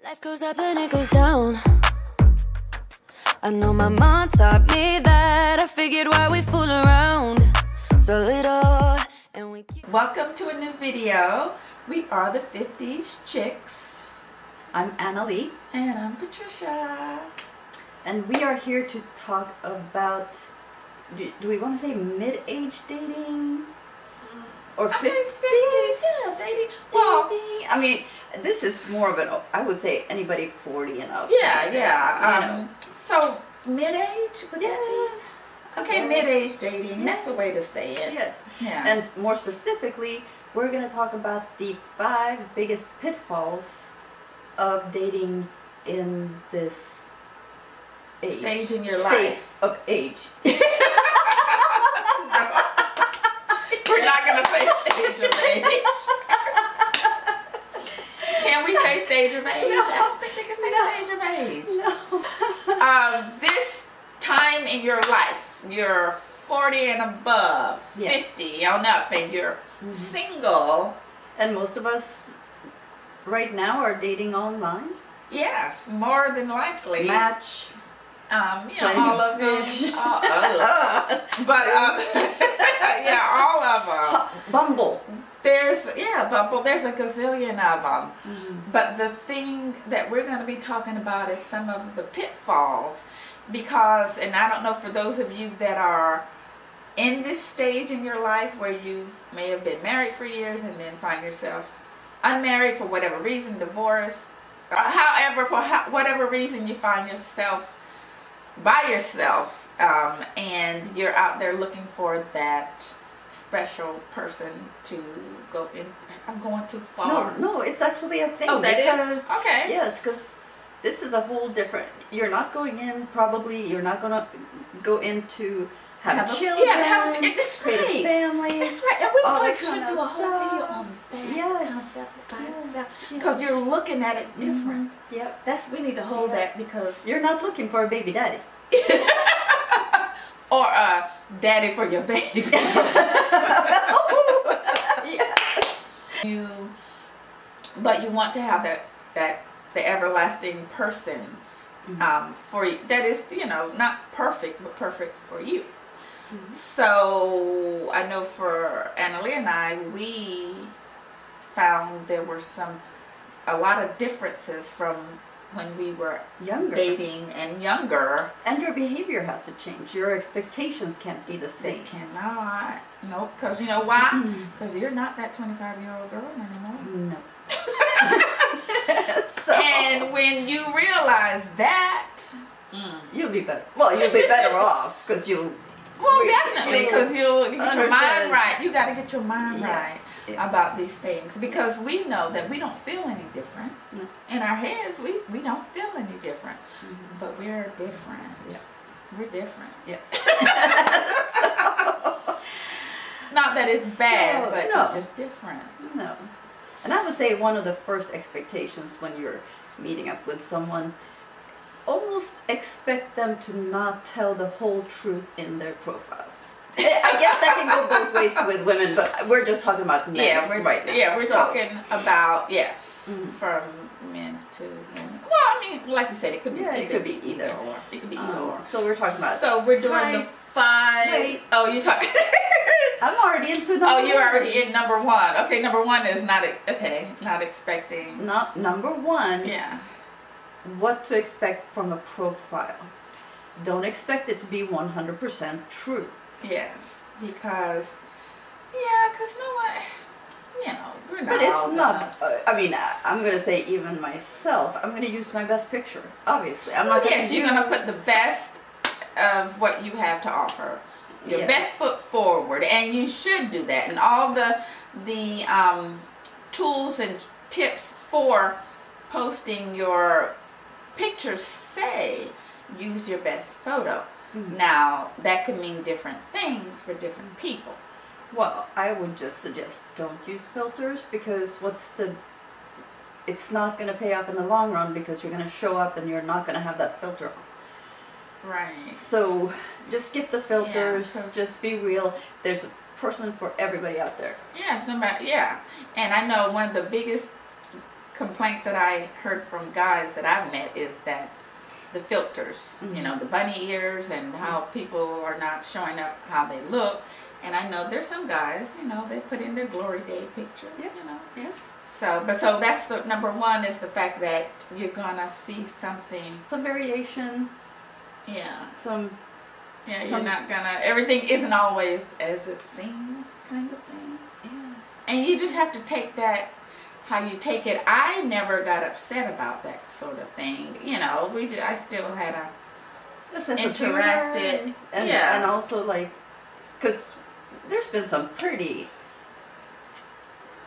Life goes up and it goes down. I know my mom taught me that. I figured why we fool around so little and we keep... Welcome to a new video. We are the 50s chicks. I'm Annalie. And I'm Patricia. And we are here to talk about, do we want to say mid-age dating? Or 50s? Yeah, dating. Well, I mean, this is more of an, I would say anybody 40 and up. Yeah. So, mid-age? Would that be? Okay, Yes. mid-age dating. That's the way to say it. Yes. Yeah. And more specifically, we're going to talk about the 5 biggest pitfalls of dating in this age. Stage in your Stage life. of age. We're not going to say stage of age. Can we say stage of age? No. I don't think we can say stage of age. No. This time in your life, you're 40 and above, Yes. 50 on up, and you're single. And most of us right now are dating online. Yes, more than likely. Match. All of them. Fish. But yeah, all of them. Bumble. Bumble. There's a gazillion of them. Mm-hmm. But the thing that we're going to be talking about is some of the pitfalls, because, and I don't know, for those of you that are in this stage in your life where you may have been married for years and then find yourself unmarried for whatever reason, divorced, or however, for whatever reason you find yourself by yourself, and you're out there looking for that special person to go in. I'm going too far. No, it's actually a thing. Oh, that because, is? Okay. Yes, because this is a whole different. You're not going in. Probably you're not gonna go into have children. That's create right. a family. That's right. And we all probably that should kind do of a whole video stuff. on that Yes. concept by Yes. itself, because you're looking at it different. Yep. We need to hold that, because You're not looking for a baby daddy. or a daddy for your baby. But you want to have the everlasting person for you, that is, not perfect, but perfect for you. So I know for Annalie and I, we found there were a lot of differences from when we were Younger. dating and younger. And your behavior has to change. Your expectations can't be the They same. cannot. Nope. Because you know why? Because you're not that 25-year-old girl anymore. No. And when you realize that, you'll be better. Well, you'll be better off because you'll. well, definitely, because you'll get your mind understand. right. You got to get your mind right Yes. about these things, because we know that we don't feel any different. No. In our heads, we don't feel any different, but we're different. Yeah. We're different. Yes. Not that it's bad, So, but no. it's just different. No. And I would say one of the first expectations when you're meeting up with someone, almost expect them to not tell the whole truth in their profiles. I guess that can go both ways with women, but we're just talking about men right now. Yeah, we're So, talking about, from men to women. Well, I mean, like you said, it could be. Yeah, it could be either or. It could be either or. So we're talking about. So we're doing the 5. Wait. Oh, you talking? I'm already into number Oh, you're one. already in number 1. Okay, number 1 is not not expecting. Not number 1. Yeah. What to expect from a profile. Don't expect it to be 100% true. Yes, because no one, we're not. But it's all not, I'm going to say even myself, I'm going to use my best picture, obviously. I'm not Yes, you're going to put the best of what you have to offer. Your Yes. best foot forward, and you should do that. And all the tools and tips for posting your pictures say use your best photo. Now, that could mean different things for different people. Well, I would just suggest don't use filters because it's not going to pay off in the long run because you're going to show up and you're not going to have that filter on. Right. So just skip the filters, 'cause- just be real. There's a person for everybody out there. Yes, no matter, and I know one of the biggest complaints that I heard from guys that I've met is that the filters, you know, the bunny ears and how people are not showing up how they look. And I know there's some guys, you know, they put in their glory day picture, you know. Yeah. So that's the number one, is the fact that you're gonna see something. Some variation. Yeah. You're not gonna, everything isn't always as it seems, kind of thing. Yeah. And you just have to take that how you take it. I never got upset about that sort of thing. You know, I still had interacted. And also, like, because there's been some pretty,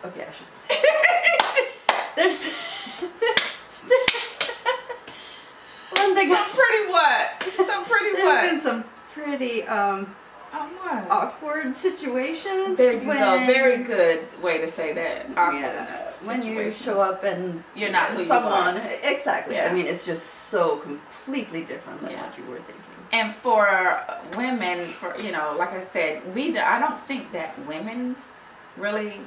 okay, I shouldn't say. there's when they got pretty what? Some pretty there's what? been some pretty awkward situations. There you go. Very good way to say that. Awkward when you show up and you're not who someone, you are. Exactly. Yeah. I mean, it's just so completely different than what you were thinking. And for women, you know, like I said, I don't think that women really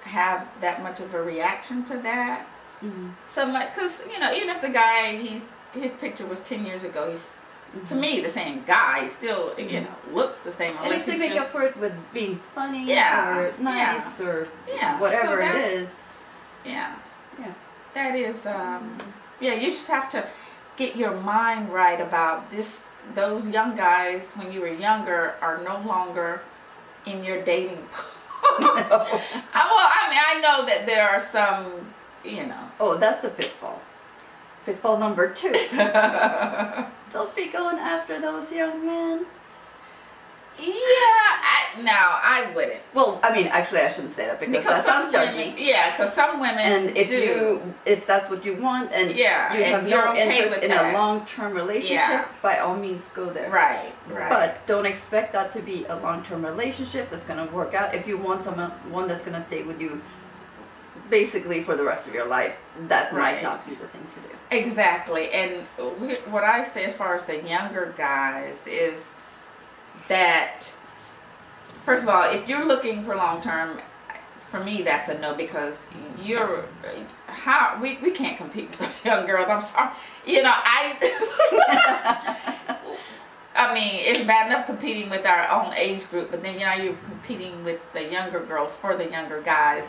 have that much of a reaction to that so much, because, you know, even if the guy, his picture was 10 years ago, he's to me the same guy, still, you know, looks the same. And if they make up for it with being funny or nice or whatever it is. Yeah. That is, you just have to get your mind right about this. Those young guys, when you were younger, are no longer in your dating pool. I know that there are some, you know. Oh, that's a pitfall. Pitfall number 2. Don't be going after those young men. Yeah, I wouldn't. Well, I mean, actually, I shouldn't say that because that sounds judgy. Because some women and if that's what you want, and you have no interest in a long-term relationship, by all means, go there. Right. But don't expect that to be a long-term relationship that's going to work out. If you want one that's going to stay with you basically for the rest of your life, that might not be the thing to do. Exactly. And what I say as far as the younger guys is that, first of all, if you're looking for long term, for me that's a no, because we can't compete with those young girls. I'm sorry. You know, I mean, it's bad enough competing with our own age group, but then, you know, you're competing with the younger girls for the younger guys,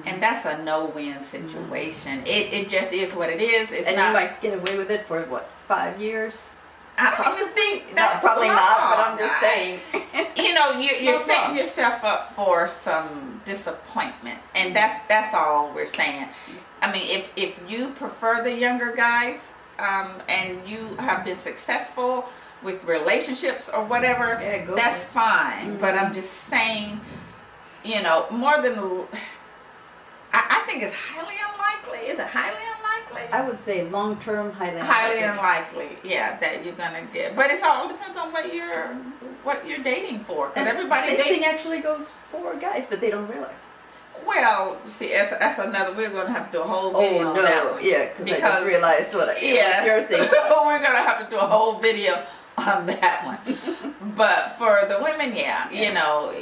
and that's a no-win situation. It just is what it is. And you might get away with it for, what, 5 years? I don't even think that. Probably not, but I'm just saying. You know, you're setting yourself up for some disappointment, and that's all we're saying. I mean, if you prefer the younger guys, and you have been successful with relationships or whatever, that's fine. But I'm just saying, you know, more than I think it's highly unlikely. Is it highly unlikely? I would say long-term, highly unlikely. Yeah, that you're gonna get. But it all depends on what you're dating for. Because everybody dates. Same thing actually goes for guys, but they don't realize. Well, see, that's another. We're gonna have to do a whole video on that one. Yeah, because I just realized what you're thinking. We're gonna have to do a whole video on that one. But for the women, you know,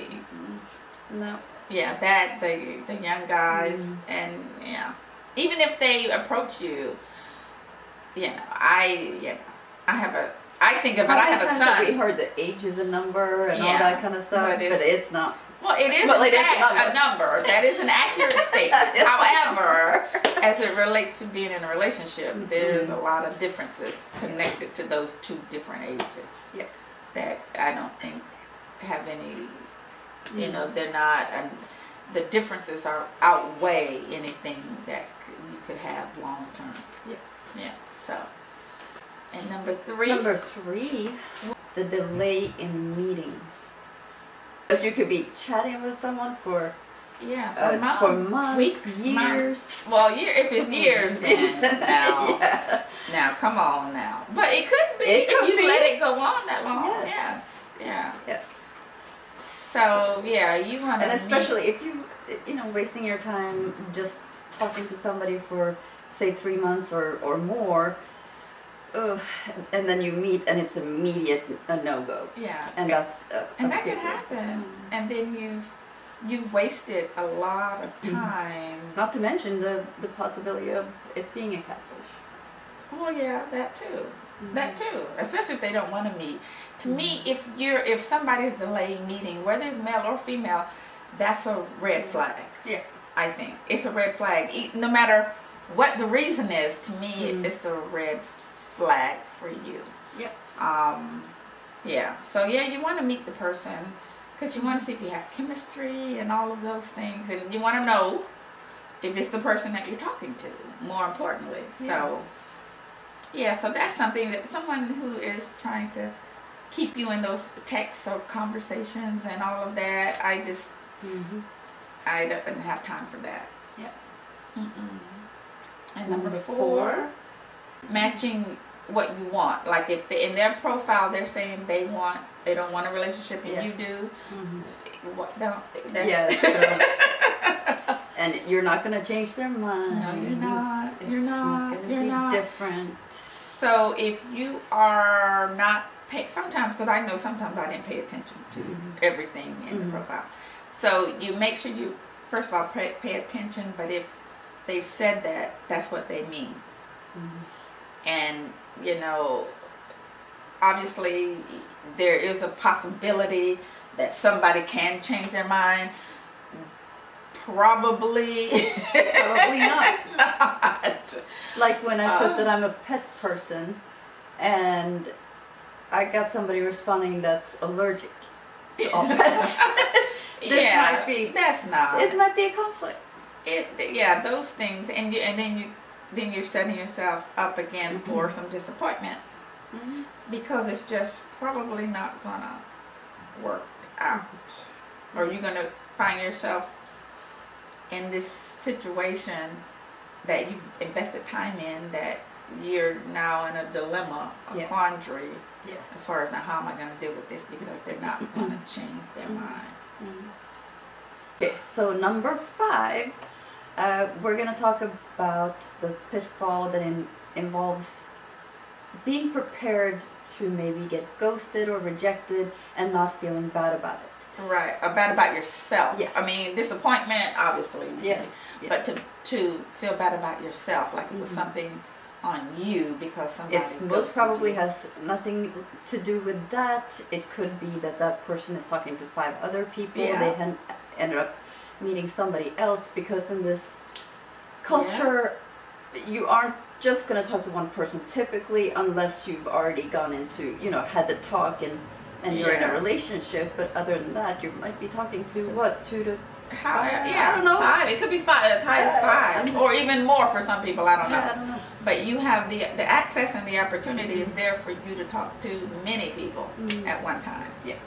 that the young guys, and even if they approach you, you know, I think of it. I have a son. We heard the age is a number and all that kind of stuff, but it's not. Well, it is in fact a number. That is an accurate statement. However, as it relates to being in a relationship, there's a lot of differences connected to those 2 different ages. Yeah. That I don't think have any, you know, they're not, and the differences outweigh anything that you could have long term. Yeah. So, and number 3. Number 3, the delay in meeting. Because you could be chatting with someone for months, weeks, years. Months. Well, if it's years, then now come on now. But it could be if you let it go on that long. Yes. So you want to, and especially if you know, wasting your time just talking to somebody for say 3 months or more. And then you meet and it's immediate a no-go. Yeah. And that's and that can happen. And then you've wasted a lot of time. Not to mention the possibility of it being a catfish. Oh yeah, that too. That too, especially if they don't want to meet. To me, if somebody's delaying meeting, whether it's male or female, that's a red flag. Yeah, I think it's a red flag. No matter what the reason is, to me, it's a red flag for you. Yep. Yeah. So yeah, you want to meet the person because you want to see if you have chemistry and all of those things, and you want to know if it's the person that you're talking to. More importantly, so. Yeah, so that's something that someone who is trying to keep you in those texts or conversations and all of that, I just, I don't have time for that. Yeah. And number 4, matching what you want. Like if in their profile they're saying they don't want a relationship and you do, and you're not going to change their mind. No, you're not. You're not going to be different. So if you are not paying, sometimes, because I know sometimes I didn't pay attention to everything in the profile. So you make sure you, first of all, pay attention, but if they've said that, that's what they mean. And, you know, obviously there is a possibility that somebody can change their mind. Probably not. Like when I put that I'm a pet person, and I got somebody responding that's allergic to all pets. That's not. It might be a conflict. Those things, and then you're setting yourself up again for some disappointment because it's just probably not gonna work out, or you're gonna find yourself in this situation that you've invested time in, that you're now in a dilemma, a quandary, as far as now how am I going to deal with this, because they're not going to change their mind. Okay, so number 5, we're going to talk about the pitfall that involves being prepared to maybe get ghosted or rejected and not feeling bad about it. Right, bad about yourself. Yes. I mean, disappointment, obviously. Yes. But to feel bad about yourself, like it was something on you because somebody most probably has nothing to do with that. It could be that person is talking to 5 other people. They ended up meeting somebody else, because in this culture, you aren't just going to talk to one person typically, unless you've already gone into, had the talk and you're in a relationship. But other than that, you might be talking to 2 to 5. I don't know. 5. It could be 5, as high as 5, or even more for some people. I don't know. I don't know. But you have the access and the opportunity is there for you to talk to many people at one time. Yeah.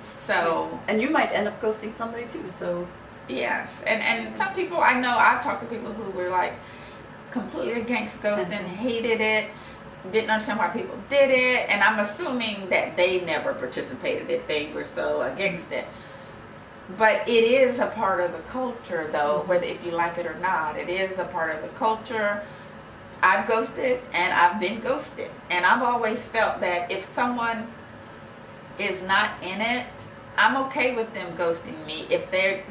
So. And you might end up ghosting somebody too. So. Yes, and some people I know, I've talked to people who were like completely against ghosting, hated it. Didn't understand why people did it, and I'm assuming that they never participated if they were so against it. But it is a part of the culture, though, whether if you like it or not. It is a part of the culture. I've ghosted and I've been ghosted, and I've always felt that if someone is not in it, I'm okay with them ghosting me if they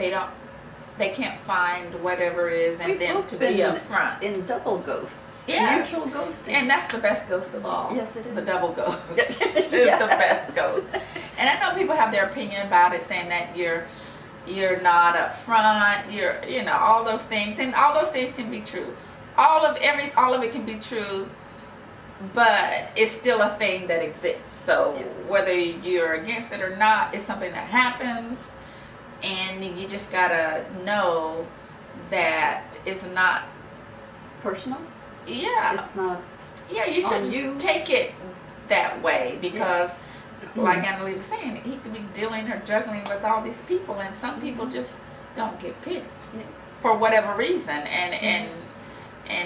can't find whatever it is in them to be upfront. In double ghosts. Yes. Mutual ghosting. And that's the best ghost of all. Yes, it is. The double ghost. It's the best ghost. And I know people have their opinion about it, saying that you're not upfront, you're all those things, and all those things can be true. All of it can be true, but it's still a thing that exists. So whether you're against it or not, it's something that happens. And you just gotta know that it's not personal. Yeah. It's not. Yeah, you shouldn't take it that way, because, like Annalie was saying, he could be dealing or juggling with all these people, and some people just don't get picked for whatever reason, and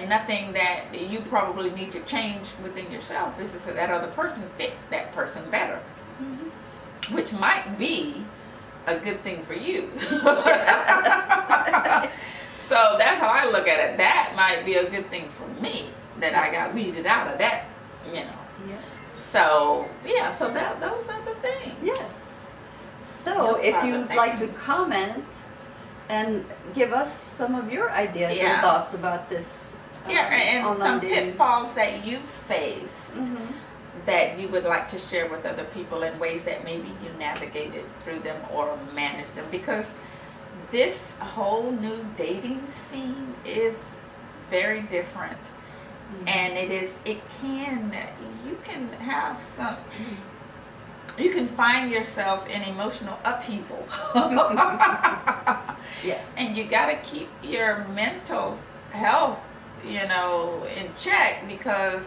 nothing that you probably need to change within yourself. It's just that other person fit that person better, which might be a good thing for you. So that's how I look at it. That might be a good thing for me, that I got weeded out of that, So so those are the things. Yes. So No if problem. you'd Thank like you. to comment and give us some of your ideas Yeah. and thoughts about this and online some dating. pitfalls that you've faced Mhm. that you would like to share with other people in ways that maybe you navigated through them or managed them, because this whole new dating scene is very different. And you can have some, you can find yourself in emotional upheaval. Yes. And you got to keep your mental health, in check, because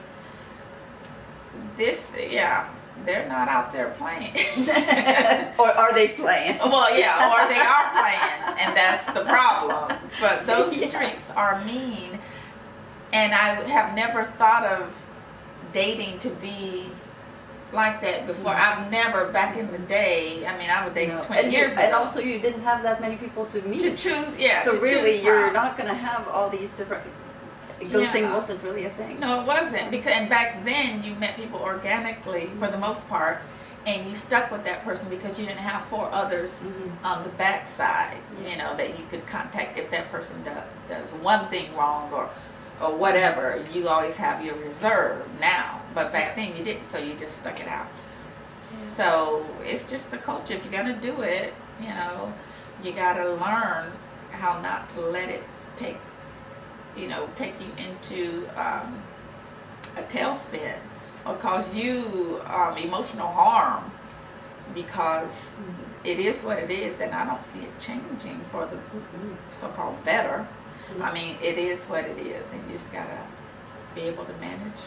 they're not out there playing. Or are they playing? Well, yeah, or they are playing, and that's the problem. But those Yes. streets are mean, and I have never thought of dating to be like that before. I've never, back in the day, I would date 20 years ago. And also you didn't have that many people to meet. To choose, So to really choose you're from. not going to have all these different, ghosting Yeah. wasn't really a thing. No, it wasn't. And back then you met people organically for the most part, and you stuck with that person because you didn't have 4 others on the backside, that you could contact if that person does one thing wrong or whatever. You always have your reserve now, but back then you didn't, so you just stuck it out. So it's just the culture. If you're gonna do it, you gotta learn how not to let it take you into a tailspin or cause you emotional harm, because it is what it is, and I don't see it changing for the so-called better. It is what it is, and you just gotta be able to manage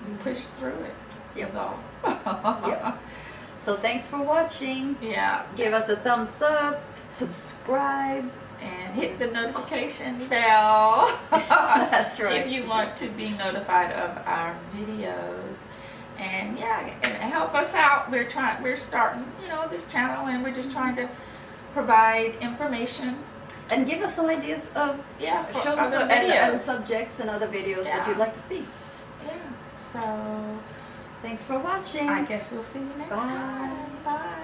and push through it. Yep. That's all. Yep. So thanks for watching. Yeah. Give us a thumbs up, subscribe. And hit the notification bell. That's right. If you want to be notified of our videos. And help us out. We're starting, this channel, and we're just trying to provide information. And give us some ideas of For shows other and videos. subjects and other videos that Yeah. you'd like to see. Yeah. So Thanks for watching. I guess we'll see you next Bye. time. Bye.